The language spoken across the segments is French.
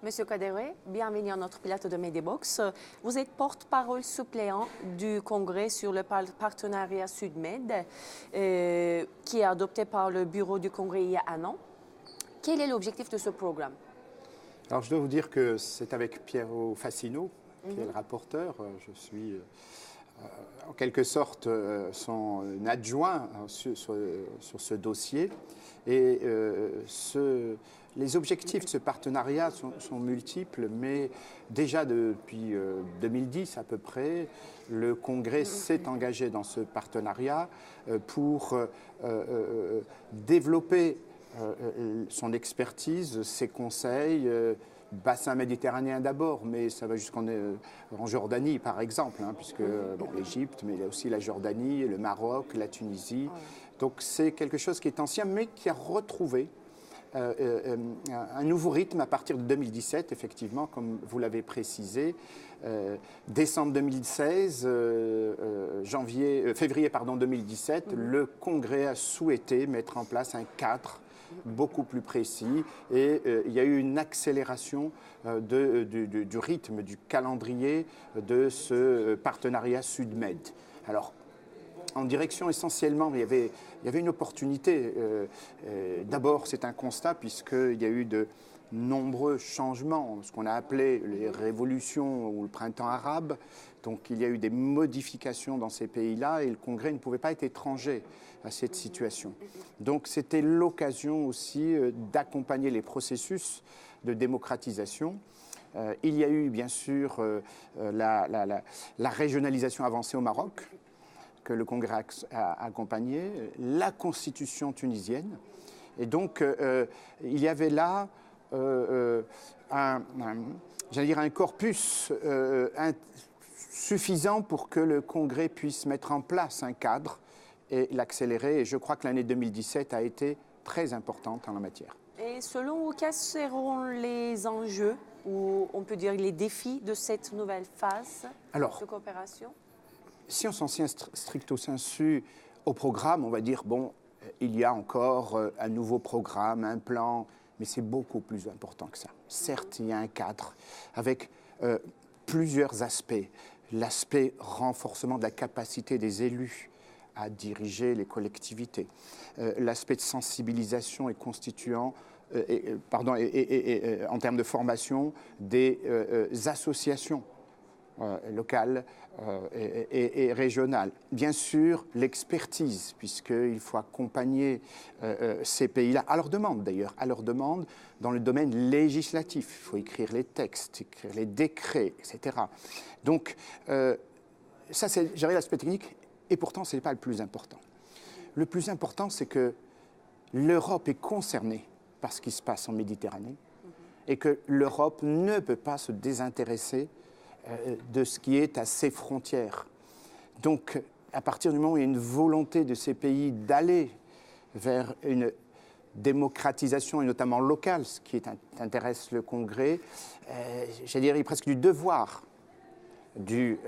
Monsieur Kadere, bienvenue à notre plateau de Medibox. Vous êtes porte-parole suppléant du Congrès sur le partenariat Sud-Med, qui est adopté par le bureau du Congrès il y a un an. Quel est l'objectif de ce programme? Alors, je dois vous dire que c'est avec Piero Fassino, qui est le rapporteur. Je suis en quelque sorte son adjoint sur ce dossier. Et les objectifs de ce partenariat sont multiples, mais déjà depuis 2010 à peu près, le Congrès s'est engagé dans ce partenariat pour développer son expertise, ses conseils, bassin méditerranéen d'abord, mais ça va jusqu'en Jordanie par exemple, puisque l'Égypte, mais il y a aussi la Jordanie, le Maroc, la Tunisie. Donc c'est quelque chose qui est ancien, mais qui a retrouvé un nouveau rythme à partir de 2017, effectivement, comme vous l'avez précisé. Décembre 2016, février 2017, le Congrès a souhaité mettre en place un cadre beaucoup plus précis et il y a eu une accélération du rythme, du calendrier de ce partenariat Sud-Med. Alors, en direction essentiellement, il y avait une opportunité. D'abord, c'est un constat puisqu'il y a eu de nombreux changements, ce qu'on a appelé les révolutions ou le printemps arabe. Donc il y a eu des modifications dans ces pays-là et le Congrès ne pouvait pas être étranger à cette situation. Donc c'était l'occasion aussi d'accompagner les processus de démocratisation. Il y a eu bien sûr la régionalisation avancée au Maroc, que le Congrès a accompagné, la constitution tunisienne. Et donc il y avait là un corpus suffisant pour que le Congrès puisse mettre en place un cadre et l'accélérer. Et je crois que l'année 2017 a été très importante en la matière. Et selon vous, quels seront les enjeux ou on peut dire les défis de cette nouvelle phase de coopération? Si on s'en tient stricto sensu au programme, on va dire, bon, il y a encore un nouveau programme, un plan, mais c'est beaucoup plus important que ça. Certes, il y a un cadre avec plusieurs aspects. L'aspect renforcement de la capacité des élus à diriger les collectivités, l'aspect de sensibilisation et constituant, en termes de formation, des associations locales et régionales. Bien sûr, l'expertise, puisqu'il faut accompagner ces pays-là, à leur demande d'ailleurs, dans le domaine législatif. Il faut écrire les textes, écrire les décrets, etc. Donc, ça, c'est gérer l'aspect technique, et pourtant, ce n'est pas le plus important. Le plus important, c'est que l'Europe est concernée par ce qui se passe en Méditerranée, et que l'Europe ne peut pas se désintéresser de ce qui est à ses frontières. Donc, à partir du moment où il y a une volonté de ces pays d'aller vers une démocratisation, et notamment locale, ce qui intéresse le Congrès, j'allais dire, il est presque du devoir du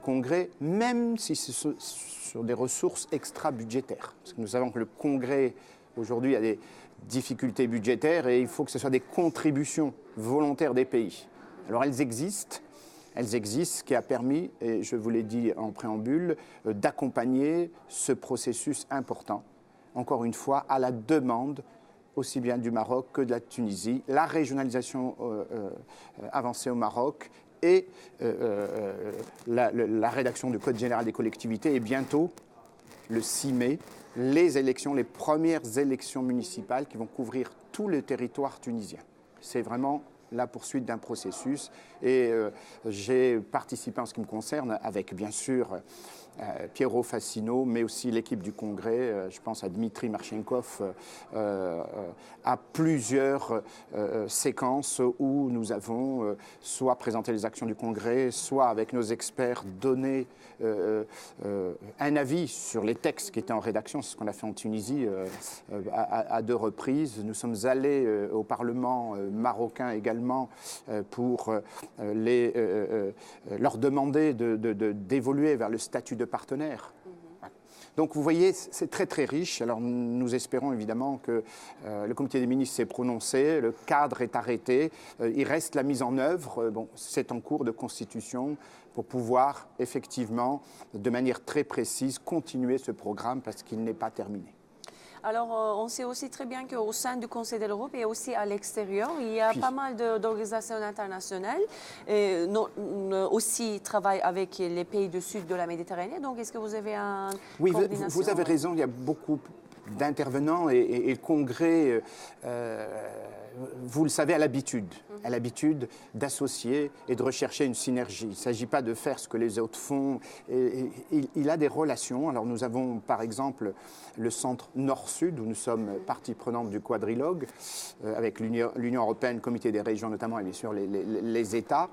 Congrès, même si ce sont sur des ressources extra-budgétaires. Parce que nous savons que le Congrès, aujourd'hui, a des difficultés budgétaires et il faut que ce soit des contributions volontaires des pays. Alors, elles existent, ce qui a permis, et je vous l'ai dit en préambule, d'accompagner ce processus important, encore une fois, à la demande aussi bien du Maroc que de la Tunisie, la régionalisation avancée au Maroc et la rédaction du Code général des collectivités et bientôt, le 6 mai, les premières élections municipales qui vont couvrir tout le territoire tunisien. C'est vraiment la poursuite d'un processus et j'ai participé en ce qui me concerne avec bien sûr Piero Fassino, mais aussi l'équipe du Congrès, je pense à Dmitri Marchenkov, à plusieurs séquences où nous avons soit présenté les actions du Congrès, soit avec nos experts donné un avis sur les textes qui étaient en rédaction. C'est ce qu'on a fait en Tunisie à 2 reprises. Nous sommes allés au Parlement marocain également pour leur demander d'évoluer vers le statut de partenaire. Donc vous voyez, c'est très très riche. Alors nous espérons évidemment que le comité des ministres s'est prononcé, le cadre est arrêté, il reste la mise en œuvre. Bon, c'est en cours de constitution pour pouvoir effectivement, de manière très précise, continuer ce programme parce qu'il n'est pas terminé. Alors, on sait aussi très bien qu'au sein du Conseil de l'Europe et aussi à l'extérieur, il y a pas mal d'organisations internationales aussi travaillent avec les pays du sud de la Méditerranée. Donc, est-ce que vous avez un Oui, coordination? vous avez raison, il y a beaucoup d'intervenants et le Congrès, vous le savez, a l'habitude d'associer et de rechercher une synergie. Il ne s'agit pas de faire ce que les autres font. Il a des relations. Alors nous avons par exemple le centre Nord-Sud où nous sommes partie prenante du quadrilogue avec l'Union européenne, le Comité des régions notamment et bien sûr les États.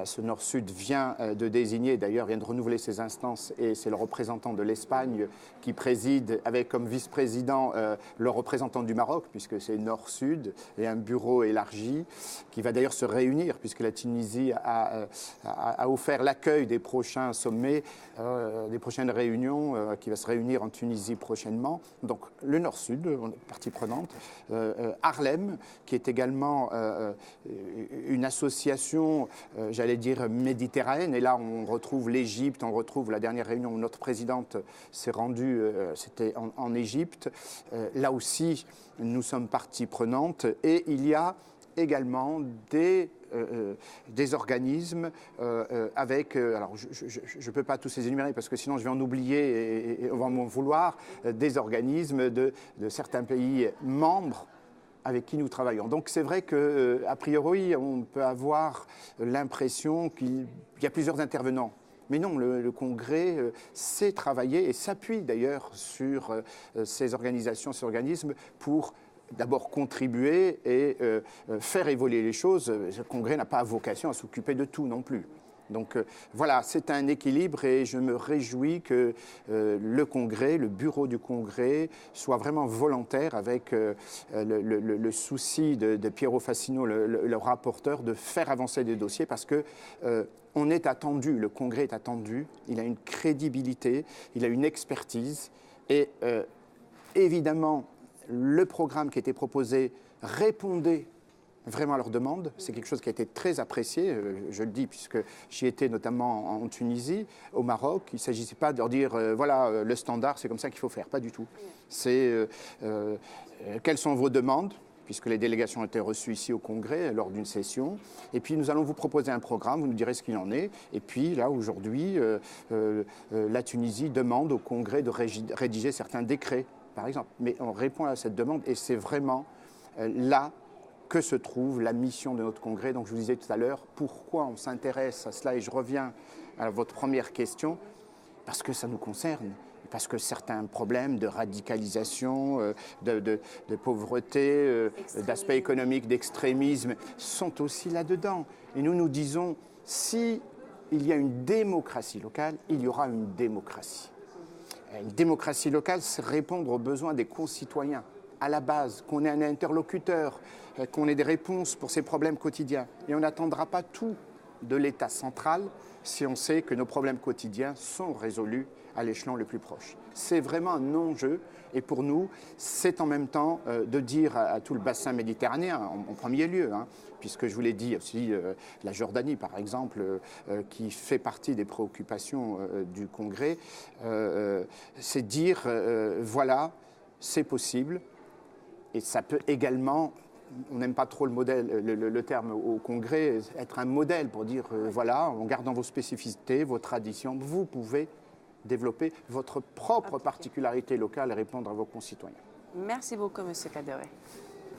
Ce Nord-Sud vient de désigner, d'ailleurs vient de renouveler ses instances et c'est le représentant de l'Espagne qui préside avec comme vice-président le représentant du Maroc puisque c'est Nord-Sud et un bureau élargi qui va d'ailleurs se réunir puisque la Tunisie a offert l'accueil des prochains sommets, des prochaines réunions qui va se réunir en Tunisie prochainement. Donc le Nord-Sud, partie prenante, Harlem qui est également une association, j'allais dire méditerranéenne et là on retrouve l'Égypte, on retrouve la dernière réunion où notre présidente s'est rendue, c'était en Égypte. Là aussi nous sommes partie prenante et il y a également des organismes avec, alors je ne peux pas tous les énumérer parce que sinon je vais en oublier et on va m'en vouloir, des organismes de certains pays membres avec qui nous travaillons. Donc c'est vrai qu'a priori on peut avoir l'impression qu'il y a plusieurs intervenants. Mais non, le Congrès sait travailler et s'appuie d'ailleurs sur ces organisations, ces organismes pour d'abord contribuer et faire évoluer les choses. Le Congrès n'a pas vocation à s'occuper de tout non plus. Donc voilà, c'est un équilibre et je me réjouis que le Congrès, le bureau du Congrès, soit vraiment volontaire avec le souci de Piero Fassino, le rapporteur, de faire avancer des dossiers parce que on est attendu, le Congrès est attendu, il a une crédibilité, il a une expertise et évidemment le programme qui était proposé répondait vraiment à leurs demandes. C'est quelque chose qui a été très apprécié, je le dis, puisque j'y étais notamment en Tunisie, au Maroc. Il ne s'agissait pas de leur dire, voilà, le standard, c'est comme ça qu'il faut faire. Pas du tout. C'est quelles sont vos demandes, puisque les délégations ont été reçues ici au Congrès lors d'une session. Et puis, nous allons vous proposer un programme, vous nous direz ce qu'il en est. Et puis, là, aujourd'hui, la Tunisie demande au Congrès de rédiger certains décrets, par exemple. Mais on répond à cette demande et c'est vraiment là que se trouve la mission de notre Congrès. Donc je vous disais tout à l'heure, pourquoi on s'intéresse à cela et je reviens à votre première question, parce que ça nous concerne, parce que certains problèmes de radicalisation, de pauvreté, d'aspect économique, d'extrémisme sont aussi là-dedans. Et nous nous disons, si il y a une démocratie locale, il y aura une démocratie. Une démocratie locale, c'est répondre aux besoins des concitoyens, à la base, qu'on ait un interlocuteur, qu'on ait des réponses pour ces problèmes quotidiens. Et on n'attendra pas tout de l'État central si on sait que nos problèmes quotidiens sont résolus à l'échelon le plus proche. C'est vraiment un enjeu et pour nous, c'est en même temps de dire à tout le bassin méditerranéen, en premier lieu, puisque je vous l'ai dit aussi, la Jordanie par exemple, qui fait partie des préoccupations du Congrès, c'est dire, voilà, c'est possible et ça peut également... On n'aime pas trop le terme au Congrès, être un modèle pour dire, voilà, en gardant vos spécificités, vos traditions, vous pouvez développer votre propre particularité locale et répondre à vos concitoyens. Merci beaucoup, M. Kadere.